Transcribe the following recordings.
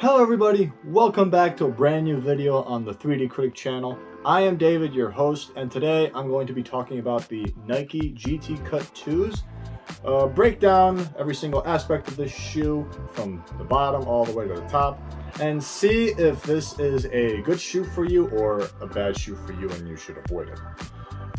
Hello everybody, welcome back to a brand new video on the 3D Critic channel. I am David, your host, and today I'm going to be talking about the Nike GT Cut 2s. Break down every single aspect of this shoe from the bottom all the way to the top and see if this is a good shoe for you or a bad shoe for you and you should avoid it.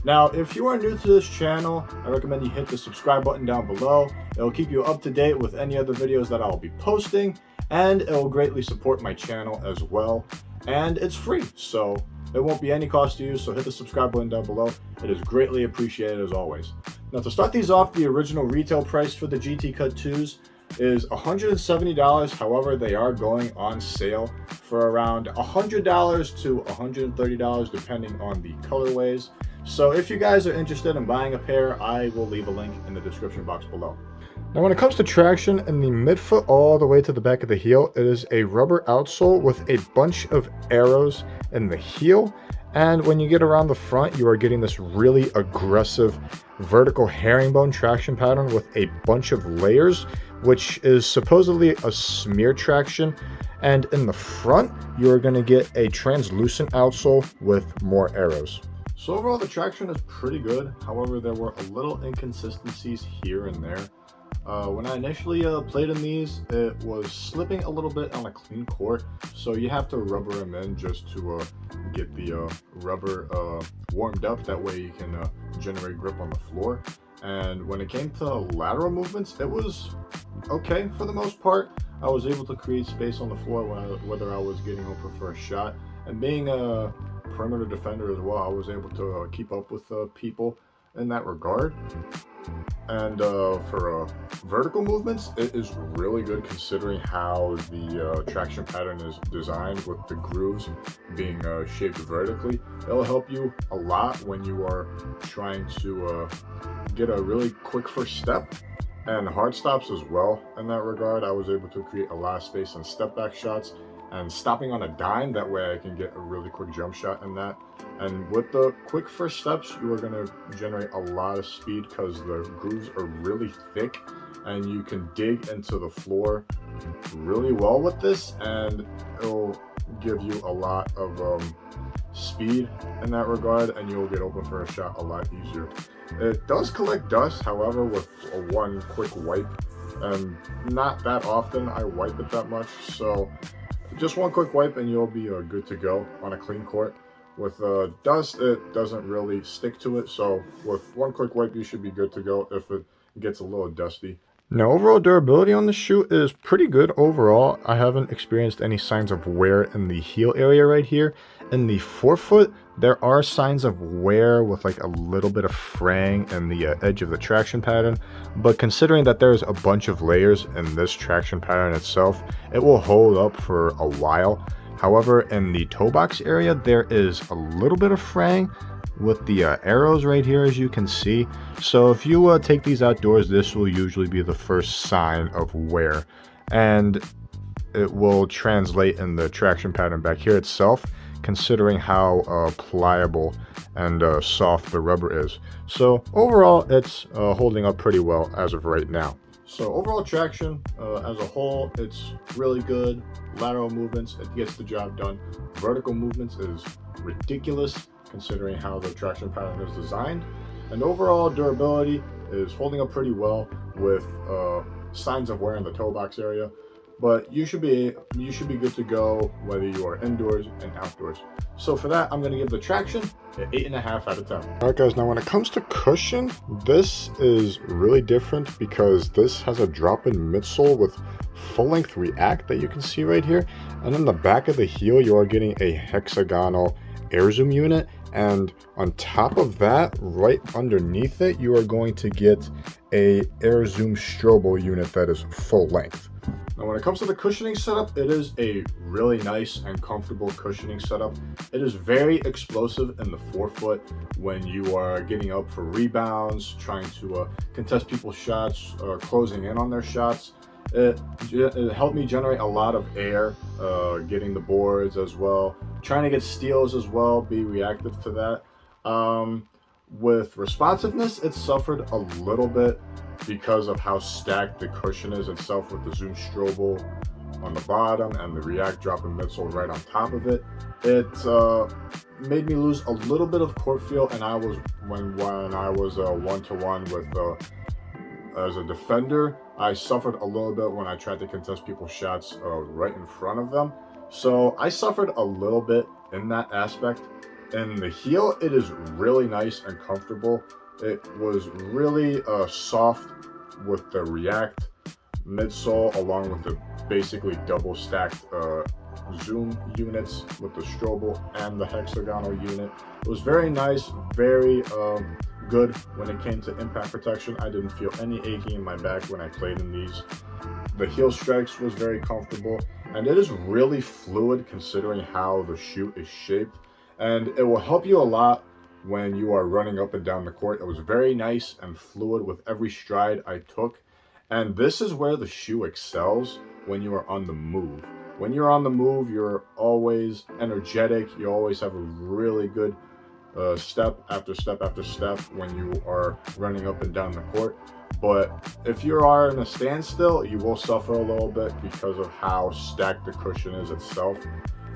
Now, if you are new to this channel, I recommend you hit the subscribe button down below. It will keep you up to date with any other videos that I'll be posting, and it will greatly support my channel as well. And it's free, so it won't be any cost to you, so hit the subscribe button down below. It is greatly appreciated as always. Now, to start these off, the original retail price for the GT Cut 2s is $170. However, they are going on sale for around $100 to $130 depending on the colorways. So if you guys are interested in buying a pair, I will leave a link in the description box below. Now, when it comes to traction in the midfoot all the way to the back of the heel, it is a rubber outsole with a bunch of arrows in the heel. And when you get around the front, you are getting this really aggressive vertical herringbone traction pattern with a bunch of layers, which is supposedly a smear traction. And in the front, you are going to get a translucent outsole with more arrows. So overall, the traction is pretty good. However, there were a little inconsistencies here and there. When I initially played in these, it was slipping a little bit on a clean court, so you have to rubber them in just to get the rubber warmed up. That way you can generate grip on the floor. And when it came to lateral movements, it was okay for the most part. I was able to create space on the floor whether I was getting open for a shot. And being a perimeter defender as well, I was able to keep up with people in that regard. And for vertical movements, it is really good considering how the traction pattern is designed with the grooves being shaped vertically. It'll help you a lot when you are trying to get a really quick first step, and hard stops as well. In that regard, I was able to create a lot of space and step back shots and stopping on a dime. That way I can get a really quick jump shot in that. And with the quick first steps, you are going to generate a lot of speed because the grooves are really thick and you can dig into the floor really well with this, and it'll give you a lot of speed in that regard, and you'll get open for a shot a lot easier. It does collect dust, however, with one quick wipe, and not that often I wipe it that much, so just one quick wipe and you'll be good to go on a clean court. With dust, it doesn't really stick to it, so with one quick wipe you should be good to go if it gets a little dusty. Now, overall durability on this shoe is pretty good overall. I haven't experienced any signs of wear in the heel area right here. In the forefoot, there are signs of wear with like a little bit of fraying in the edge of the traction pattern, but considering that there's a bunch of layers in this traction pattern itself, it will hold up for a while. However, in the toe box area, there is a little bit of fraying with the arrows right here, as you can see. So if you take these outdoors, this will usually be the first sign of wear, and it will translate in the traction pattern back here itself, considering how pliable and soft the rubber is. So overall, it's holding up pretty well as of right now. So overall traction as a whole, it's really good. Lateral movements, it gets the job done. Vertical movements is ridiculous considering how the traction pattern is designed. And overall durability is holding up pretty well with signs of wear in the toe box area. But you should be good to go whether you are indoors and outdoors. So for that, I'm going to give the traction an 8.5 out of 10. All right, guys. Now when it comes to cushion, this is really different because this has a drop-in midsole with full-length React that you can see right here, and in the back of the heel, you are getting a hexagonal air zoom unit, and on top of that, right underneath it, you are going to get a air zoom Strobel unit that is full length. Now when it comes to the cushioning setup, it is a really nice and comfortable cushioning setup. It is very explosive in the forefoot when you are getting up for rebounds, trying to contest people's shots, or closing in on their shots. It helped me generate a lot of air, getting the boards as well, trying to get steals as well, be reactive to that. With responsiveness, it suffered a little bit because of how stacked the cushion is itself with the Zoom Strobel on the bottom and the React drop-in midsole right on top of it. It made me lose a little bit of court feel, and when I was one-to-one with as a defender, I suffered a little bit when I tried to contest people's shots right in front of them. So I suffered a little bit in that aspect. In the heel, it is really nice and comfortable. It was really soft with the React midsole, along with the basically double stacked zoom units with the Strobel and the hexagonal unit. It was very nice, very good when it came to impact protection. I didn't feel any aching in my back when I played in these. The heel strikes was very comfortable, and it is really fluid considering how the shoe is shaped, and it will help you a lot when you are running up and down the court. It was very nice and fluid with every stride I took, and this is where the shoe excels when you are on the move. When you're on the move, you're always energetic. You always have a really good step after step after step when you are running up and down the court. But if you are in a standstill, you will suffer a little bit because of how stacked the cushion is itself.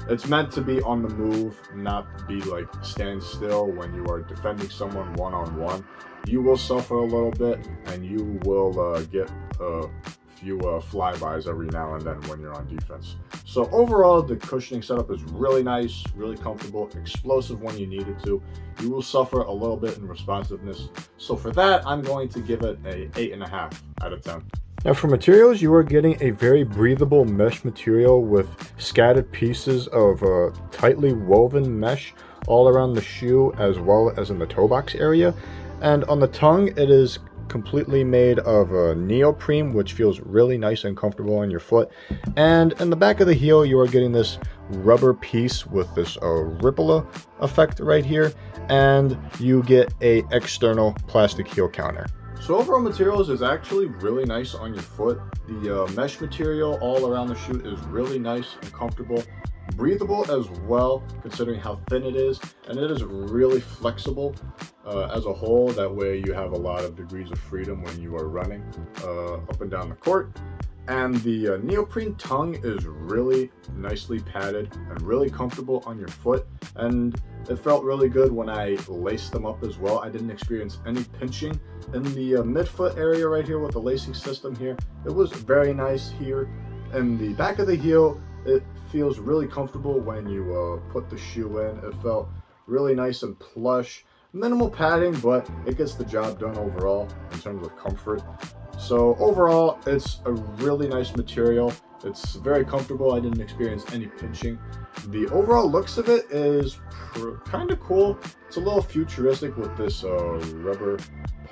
It's meant to be on the move, not be like stand still when you are defending someone one-on-one. You will suffer a little bit, and you will get a few flybys every now and then when you're on defense. So overall, the cushioning setup is really nice, really comfortable, explosive when you need it to. You will suffer a little bit in responsiveness. So for that, I'm going to give it a 8.5 out of 10. Now for materials, you are getting a very breathable mesh material with scattered pieces of tightly woven mesh all around the shoe as well as in the toe box area. And on the tongue, it is completely made of neoprene, which feels really nice and comfortable on your foot. And in the back of the heel, you are getting this rubber piece with this ripple effect right here, and you get a external plastic heel counter. So overall materials is actually really nice on your foot. The mesh material all around the shoe is really nice and comfortable, breathable as well considering how thin it is, and it is really flexible as a whole. That way you have a lot of degrees of freedom when you are running up and down the court. And the neoprene tongue is really nicely padded and really comfortable on your foot, and it felt really good when I laced them up as well. I didn't experience any pinching in the midfoot area right here with the lacing system here. It was very nice here. And the back of the heel, it feels really comfortable when you put the shoe in. It felt really nice and plush. Minimal padding, but it gets the job done overall in terms of comfort. So overall, it's a really nice material. It's very comfortable. I didn't experience any pinching. The overall looks of it is kind of cool. It's a little futuristic with this rubber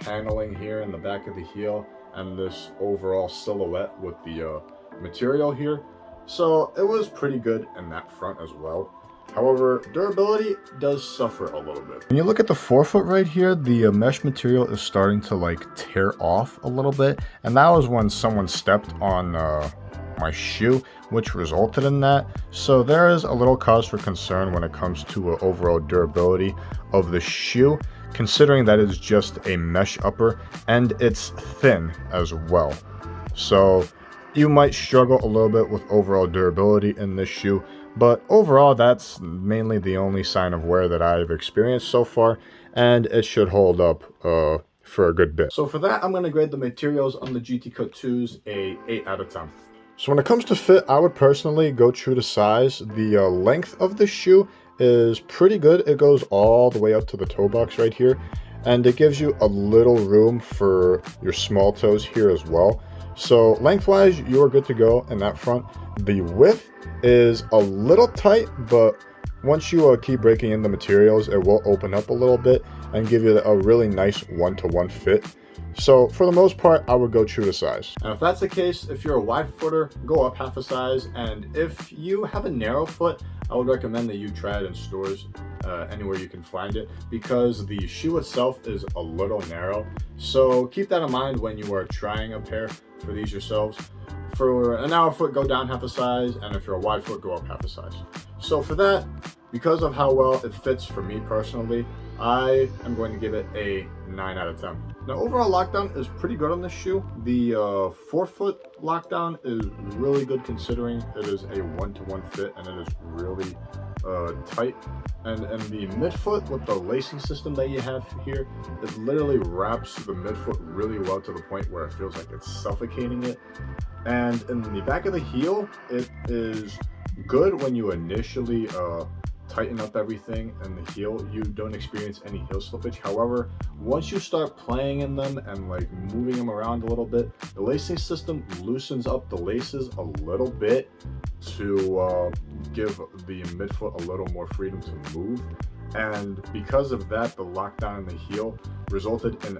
paneling here in the back of the heel and this overall silhouette with the material here. So it was pretty good in that front as well. However, durability does suffer a little bit. When you look at the forefoot right here, the mesh material is starting to like tear off a little bit, and that was when someone stepped on my shoe, which resulted in that. So there is a little cause for concern when it comes to overall durability of the shoe, considering that it's just a mesh upper and it's thin as well. So you might struggle a little bit with overall durability in this shoe, but overall that's mainly the only sign of wear that I've experienced so far, and it should hold up for a good bit. So for that, I'm going to grade the materials on the GT Cut 2s a 8 out of 10. So when it comes to fit, I would personally go true to size. The length of the shoe is pretty good. It goes all the way up to the toe box right here, and it gives you a little room for your small toes here as well. So lengthwise, you are good to go in that front. The width is a little tight, but once you keep breaking in the materials, it will open up a little bit and give you a really nice one-to-one fit. So for the most part, I would go true to size. And if that's the case, if you're a wide footer, go up half a size. And if you have a narrow foot, I would recommend that you try it in stores anywhere you can find it, because the shoe itself is a little narrow. So keep that in mind when you are trying a pair for these yourselves. For a narrow foot, go down half a size, and if you're a wide foot, go up half a size. So for that, because of how well it fits for me personally, I am going to give it a 9 out of 10. Now, overall lockdown is pretty good on this shoe. The forefoot lockdown is really good considering it is a 1-to-1 fit and it is really tight. And the midfoot with the lacing system that you have here, it literally wraps the midfoot really well to the point where it feels like it's suffocating it. And in the back of the heel, it is good when you initially tighten up everything in the heel. You don't experience any heel slippage. However, once you start playing in them and like moving them around a little bit, the lacing system loosens up the laces a little bit to give the midfoot a little more freedom to move. And because of that, the lockdown in the heel resulted in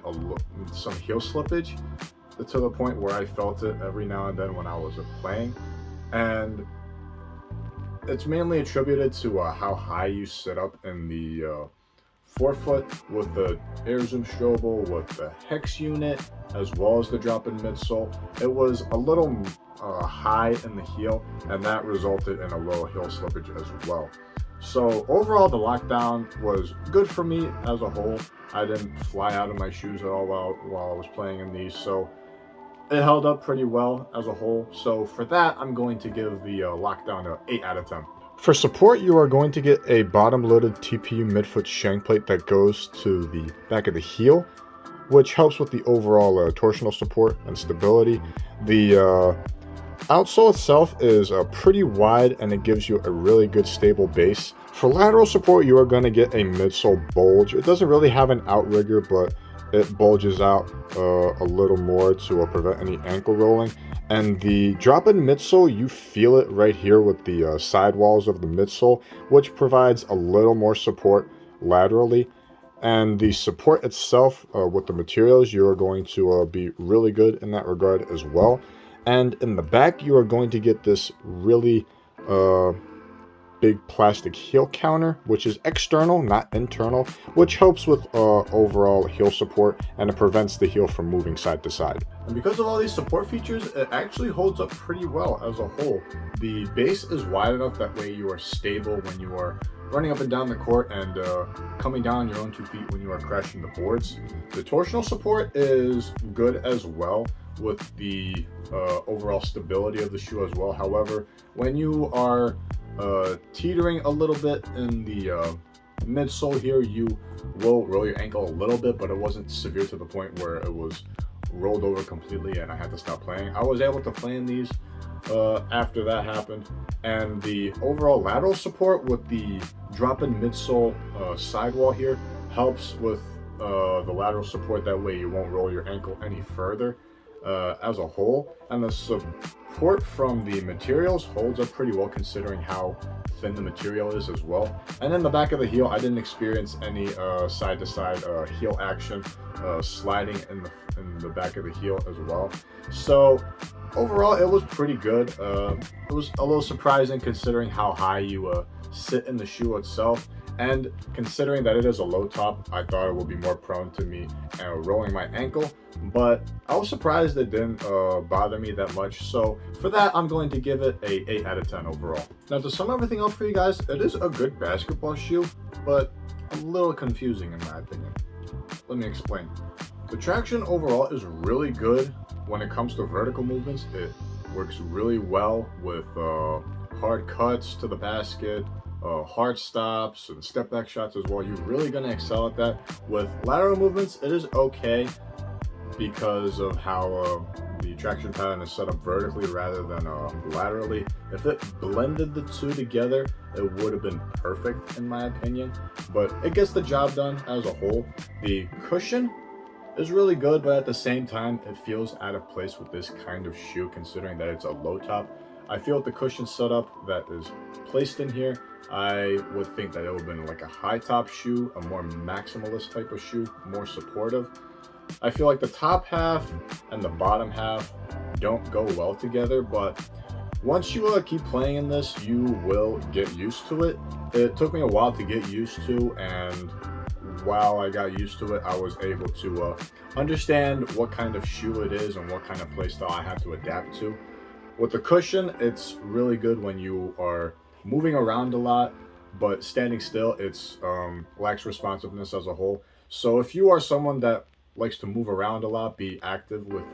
some heel slippage to the point where I felt it every now and then when I was playing. And it's mainly attributed to how high you sit up in the forefoot with the Air Zoom Strobel, with the Hex unit, as well as the drop-in midsole. It was a little high in the heel, and that resulted in a little heel slippage as well. So overall, the lockdown was good for me as a whole. I didn't fly out of my shoes at all while I was playing in these, so it held up pretty well as a whole. So for that, I'm going to give the lockdown an 8 out of 10. For support, you are going to get a bottom-loaded TPU midfoot shank plate that goes to the back of the heel, which helps with the overall torsional support and stability. The outsole itself is pretty wide and it gives you a really good stable base. For lateral support, you are going to get a midsole bulge. It doesn't really have an outrigger, but it bulges out a little more to prevent any ankle rolling. And the drop-in midsole, you feel it right here with the sidewalls of the midsole, which provides a little more support laterally. And the support itself with the materials, you are going to be really good in that regard as well. And in the back, you are going to get this really big plastic heel counter, which is external, not internal, which helps with overall heel support, and it prevents the heel from moving side to side. And because of all these support features, it actually holds up pretty well as a whole. The base is wide enough that way you are stable when you are running up and down the court and coming down on your own 2 feet when you are crashing the boards. The torsional support is good as well with the overall stability of the shoe as well. However, when you are teetering a little bit in the midsole here, you will roll your ankle a little bit, but it wasn't severe to the point where it was rolled over completely and I had to stop playing. I was able to play in these after that happened. And the overall lateral support with the drop-in midsole sidewall here helps with the lateral support. That way you won't roll your ankle any further as a whole. And the support from the materials holds up pretty well considering how thin the material is as well. And in the back of the heel, I didn't experience any side-to-side heel action sliding in the back of the heel as well. So overall, it was pretty good. It was a little surprising considering how high you sit in the shoe itself. And considering that it is a low top, I thought it would be more prone to me rolling my ankle. But I was surprised it didn't bother me that much. So for that, I'm going to give it a 8 out of 10 overall. Now, to sum everything up for you guys, it is a good basketball shoe, but a little confusing in my opinion. Let me explain. The traction overall is really good when it comes to vertical movements. It works really well with hard cuts to the basket, hard stops and step back shots as well. You're really going to excel at that. With lateral movements, it is okay because of how the traction pattern is set up vertically rather than laterally. If it blended the two together, it would have been perfect in my opinion, but it gets the job done as a whole. The cushion is really good, but at the same time, it feels out of place with this kind of shoe considering that it's a low top. I feel with the cushion setup that is placed in here, I would think that it would have been like a high top shoe, a more maximalist type of shoe, more supportive. I feel like the top half and the bottom half don't go well together, but once you keep playing in this, you will get used to it. It took me a while to get used to, and while I got used to it, I was able to understand what kind of shoe it is and what kind of play style I have to adapt to. With the cushion, it's really good when you are moving around a lot. but standing still, it's lacks responsiveness as a whole. So if you are someone that likes to move around a lot, be active with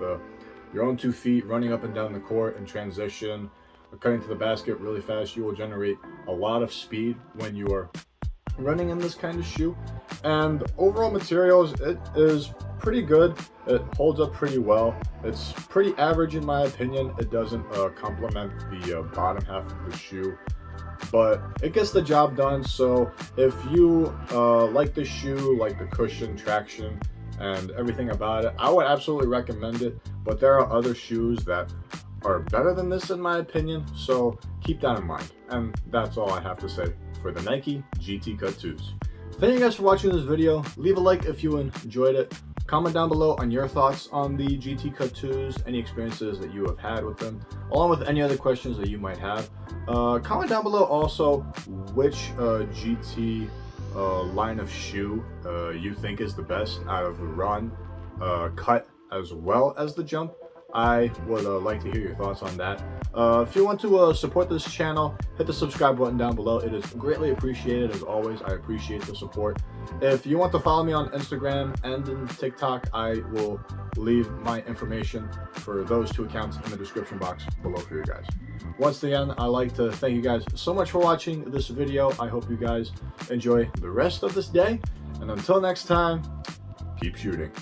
your own 2 feet, running up and down the court in transition, cutting to the basket really fast, you will generate a lot of speed when you are running in this kind of shoe. And overall materials, it is pretty good. It holds up pretty well. It's pretty average in my opinion. It doesn't complement the bottom half of the shoe, but it gets the job done. So if you like the shoe, like the cushion, traction, and everything about it, I would absolutely recommend it. But there are other shoes that are better than this in my opinion, so keep that in mind. And that's all I have to say for the Nike GT Cut 2s. Thank you guys for watching this video. Leave a like if you enjoyed it. Comment down below on your thoughts on the GT Cut 2s, any experiences that you have had with them, along with any other questions that you might have. Comment down below also which GT line of shoe you think is the best out of the run, cut, as well as the jump. I would like to hear your thoughts on that. If you want to support this channel, hit the subscribe button down below. It is greatly appreciated. As always, I appreciate the support. If you want to follow me on Instagram and in TikTok, I will leave my information for those 2 accounts in the description box below for you guys. Once again, I'd like to thank you guys so much for watching this video. I hope you guys enjoy the rest of this day. And until next time, keep shooting.